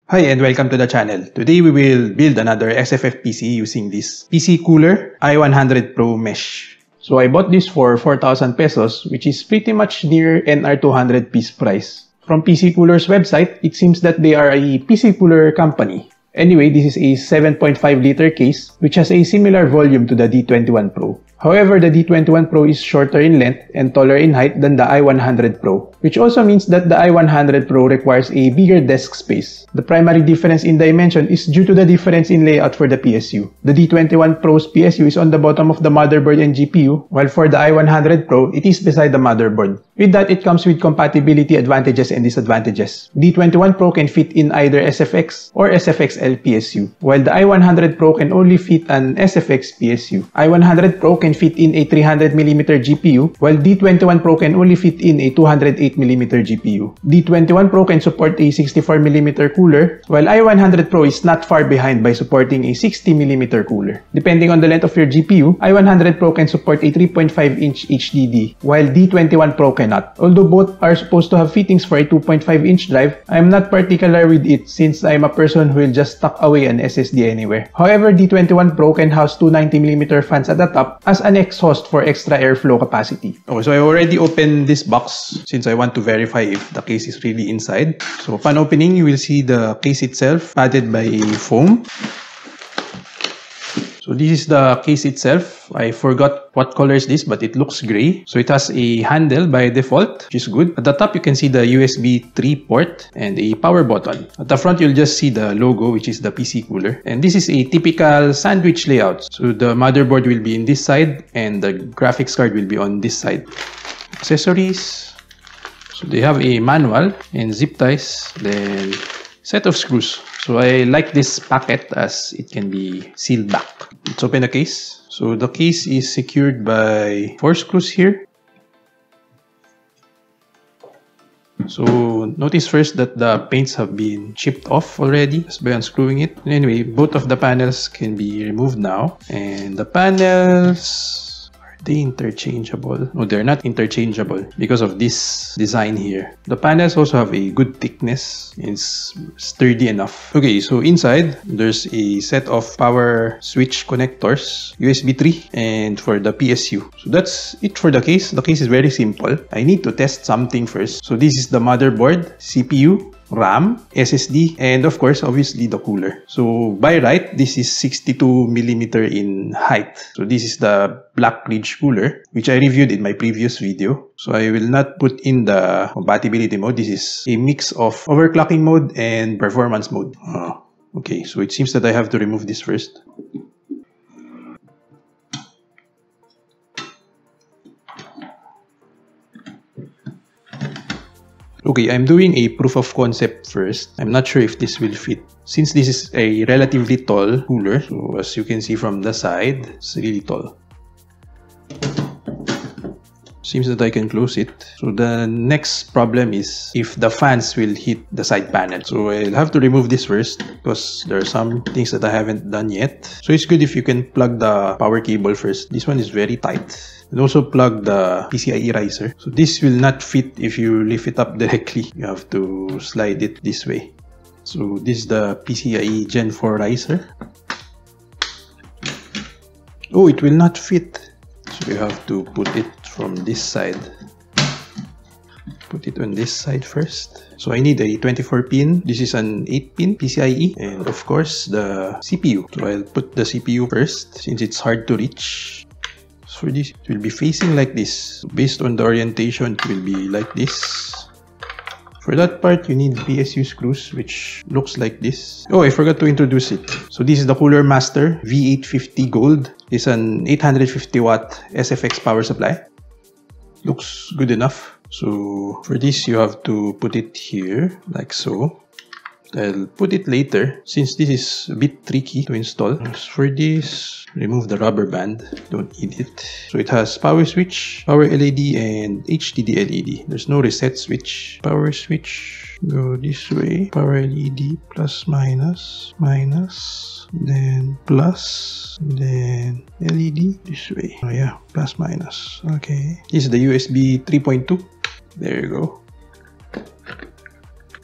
Hi and welcome to the channel. Today we will build another SFF PC using this PCCOOLER i100 Pro Mesh. So I bought this for 4,000 pesos, which is pretty much near NR200 piece price. From PCCOOLER's website, it seems that they are a PC cooler company. Anyway, this is a 7.5 liter case, which has a similar volume to the D21 Pro. However, the D21 Pro is shorter in length and taller in height than the i100 Pro, which also means that the i100 Pro requires a bigger desk space. The primary difference in dimension is due to the difference in layout for the PSU. The D21 Pro's PSU is on the bottom of the motherboard and GPU, while for the i100 Pro, it is beside the motherboard. With that, it comes with compatibility advantages and disadvantages. D21 Pro can fit in either SFX or SFXL PSU, while the i100 Pro can only fit an SFX PSU. i100 Pro can fit in a 300mm GPU, while D21 Pro can only fit in a 208mm GPU. D21 Pro can support a 64mm cooler, while i100 Pro is not far behind by supporting a 60mm cooler. Depending on the length of your GPU, i100 Pro can support a 3.5-inch HDD, while D21 Pro cannot. Although both are supposed to have fittings for a 2.5-inch drive, I am not particular with it since I am a person who will just tuck away an SSD anywhere. However, D21 Pro can house two 90mm fans at the top as an exhaust for extra airflow capacity. Okay, so I already opened this box since I want to verify if the case is really inside. So upon opening, you will see the case itself padded by foam. So this is the case itself. I forgot what color is this, but it looks gray. So it has a handle by default, which is good. At the top, you can see the USB 3 port and a power button. At the front, you'll just see the logo, which is the PC cooler. And this is a typical sandwich layout. So the motherboard will be in this side and the graphics card will be on this side. Accessories. So they have a manual and zip ties, then set of screws. So I like this packet as it can be sealed back. Let's open the case. So the case is secured by 4 screws here. So notice first that the paints have been chipped off already just by unscrewing it. Anyway, both of the panels can be removed now. And the panels, they interchangeable? No, they're not interchangeable because of this design here. The panels also have a good thickness. It's sturdy enough. Okay, so inside, there's a set of power switch connectors, USB 3, and for the PSU. So that's it for the case. The case is very simple. I need to test something first. So this is the motherboard, CPU, RAM, SSD, and of course, obviously the cooler. So by right, this is 62mm in height. So this is the black ridge cooler, which I reviewed in my previous video. So I will not put in the compatibility mode. This is a mix of overclocking mode and performance mode. Okay, so it seems that I have to remove this first. Okay, I'm doing a proof of concept first. I'm not sure if this will fit. Since this is a relatively tall cooler, so as you can see from the side, it's really tall. Seems that I can close it. So the next problem is if the fans will hit the side panel. So I'll have to remove this first because there are some things that I haven't done yet. So it's good if you can plug the power cable first. This one is very tight. And also plug the PCI-E riser. So this will not fit if you lift it up directly. You have to slide it this way. So this is the PCI-E Gen 4 riser. Oh, it will not fit. So you have to put it from this side. Put it on this side first. So I need a 24-pin. This is an 8-pin PCIe. And of course, the CPU. So I'll put the CPU first since it's hard to reach. So for this, it will be facing like this. Based on the orientation, it will be like this. For that part, you need PSU screws, which looks like this. Oh, I forgot to introduce it. So this is the Cooler Master V850 Gold. It's an 850 watt SFX power supply. Looks good enough. So for this, you have to put it here, like so. I'll put it later since this is a bit tricky to install. For this, remove the rubber band. Don't need it. So it has power switch, power LED, and HDD LED. There's no reset switch. Power switch, go this way. Power LED, plus, minus, minus, then plus, then LED this way. Oh yeah, plus, minus. Okay. This is the USB 3.2. There you go.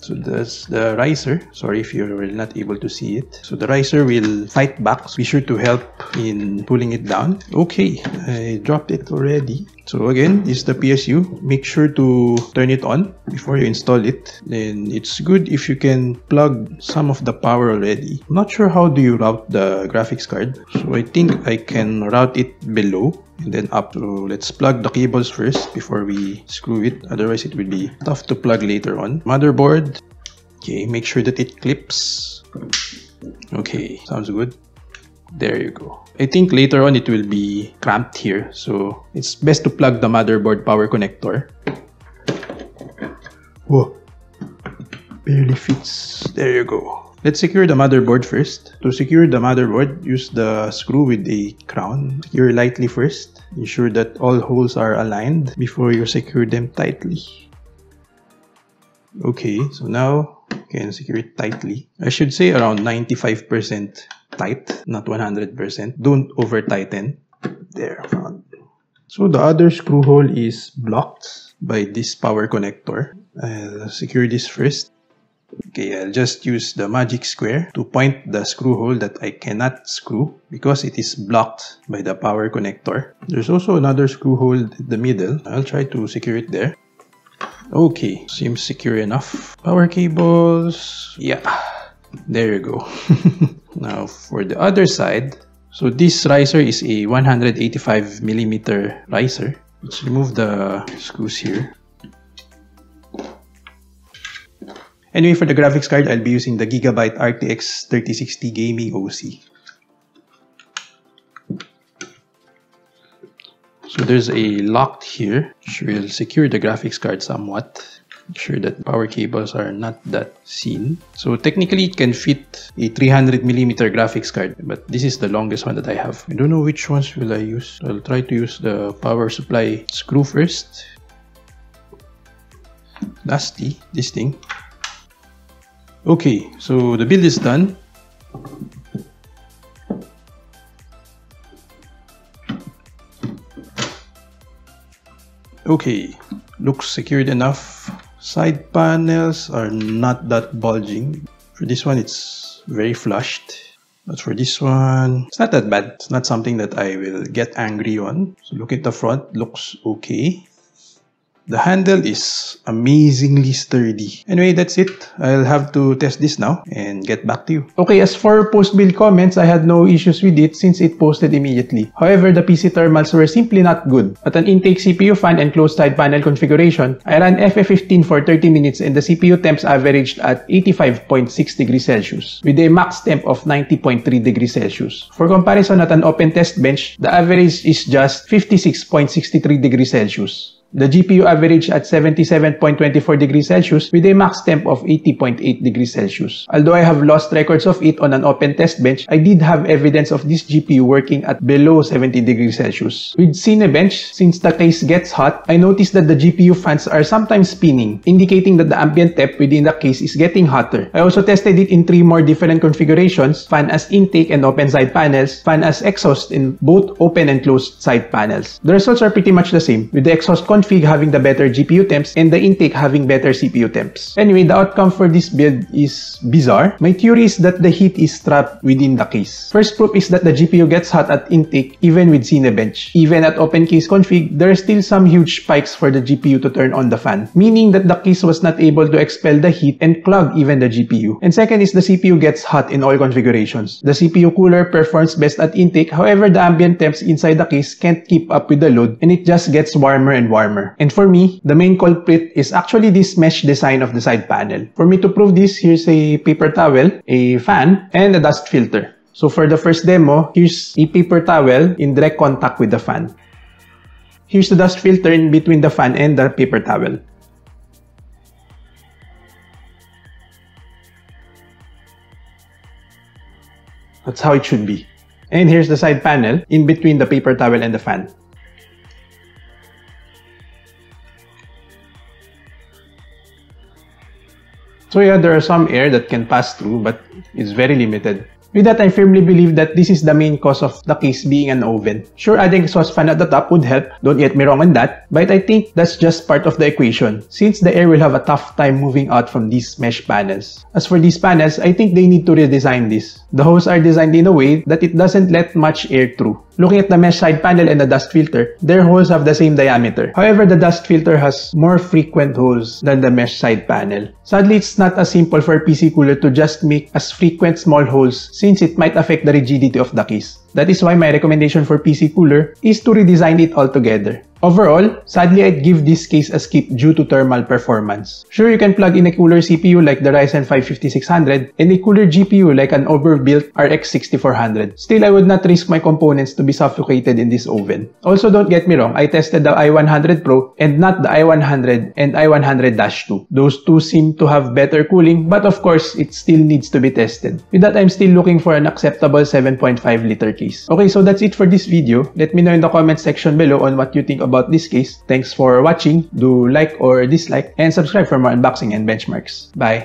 So that's the riser. Sorry if you were not able to see it. So the riser will fight back. So be sure to help in pulling it down. Okay, I dropped it already. So again, this is the PSU. Make sure to turn it on before you install it. Then it's good if you can plug some of the power already. I'm not sure how do you route the graphics card. So I think I can route it below and then up. So let's plug the cables first before we screw it. Otherwise, it will be tough to plug later on. Motherboard. Okay, make sure that it clips. Okay, sounds good. There you go. I think later on it will be cramped here, so it's best to plug the motherboard power connector. Whoa, barely fits. There you go. Let's secure the motherboard first. To secure the motherboard, use the screw with a crown. Secure lightly first. Ensure that all holes are aligned before you secure them tightly. Okay, so now you can secure it tightly. I should say around 95% tight, not 100%. Don't over tighten. There, found. So the other screw hole is blocked by this power connector. I'll secure this first. Okay, I'll just use the magic square to point the screw hole that I cannot screw because it is blocked by the power connector. There's also another screw hole in the middle. I'll try to secure it there. Okay, seems secure enough. Power cables, yeah, there you go. Now for the other side, so this riser is a 185mm riser. Let's remove the screws here. Anyway, for the graphics card, I'll be using the Gigabyte RTX 3060 Gaming OC. So there's a lock here, which will secure the graphics card somewhat. Make sure that power cables are not that seen. So technically it can fit a 300mm graphics card, but this is the longest one that I have. I don't know which ones will I use. I'll try to use the power supply screw first. Dusty, this thing. Okay, so the build is done. Okay, looks secured enough. Side panels are not that bulging. For this one, it's very flushed. But for this one, it's not that bad. It's not something that I will get angry on. So look at the front, looks okay. The handle is amazingly sturdy. Anyway, that's it. I'll have to test this now and get back to you. Okay, as for post-build comments, I had no issues with it since it posted immediately. However, the PC thermals were simply not good. At an intake CPU fan and closed side panel configuration, I ran FF15 for 30 minutes and the CPU temps averaged at 85.6 degrees Celsius with a max temp of 90.3 degrees Celsius. For comparison, at an open test bench, the average is just 56.63 degrees Celsius. The GPU averaged at 77.24 degrees Celsius with a max temp of 80.8 degrees Celsius. Although I have lost records of it on an open test bench, I did have evidence of this GPU working at below 70 degrees Celsius. With Cinebench, since the case gets hot, I noticed that the GPU fans are sometimes spinning, indicating that the ambient temp within the case is getting hotter. I also tested it in 3 more different configurations: fan as intake and open side panels, fan as exhaust in both open and closed side panels. The results are pretty much the same, with the exhaust config having the better GPU temps and the intake having better CPU temps. Anyway, the outcome for this build is bizarre. My theory is that the heat is trapped within the case. First proof is that the GPU gets hot at intake even with Cinebench. Even at open case config, there are still some huge spikes for the GPU to turn on the fan, meaning that the case was not able to expel the heat and clog even the GPU. And second is the CPU gets hot in all configurations. The CPU cooler performs best at intake, however the ambient temps inside the case can't keep up with the load and it just gets warmer and warmer. And for me, the main culprit is actually this mesh design of the side panel. For me to prove this, here's a paper towel, a fan, and a dust filter. So for the first demo, here's a paper towel in direct contact with the fan. Here's the dust filter in between the fan and the paper towel. That's how it should be. And here's the side panel in between the paper towel and the fan. So yeah, there are some air that can pass through, but it's very limited. With that, I firmly believe that this is the main cause of the case being an oven. Sure, adding exhaust fan at the top would help, don't get me wrong on that, but I think that's just part of the equation, since the air will have a tough time moving out from these mesh panels. As for these panels, I think they need to redesign this. The holes are designed in a way that it doesn't let much air through. Looking at the mesh side panel and the dust filter, their holes have the same diameter. However, the dust filter has more frequent holes than the mesh side panel. Sadly, it's not as simple for a PC cooler to just make as frequent small holes since it might affect the rigidity of the case. That is why my recommendation for PC cooler is to redesign it altogether. Overall, sadly I'd give this case a skip due to thermal performance. Sure, you can plug in a cooler CPU like the Ryzen 5 5600 and a cooler GPU like an overbuilt RX 6400. Still, I would not risk my components to be suffocated in this oven. Also, don't get me wrong, I tested the i100 Pro and not the i100 and i100-2. Those two seem to have better cooling, but of course, it still needs to be tested. With that, I'm still looking for an acceptable 7.5 liter case. Okay, so that's it for this video. Let me know in the comment section below on what you think about this case. Thanks for watching. Do like or dislike and subscribe for more unboxing and benchmarks. Bye!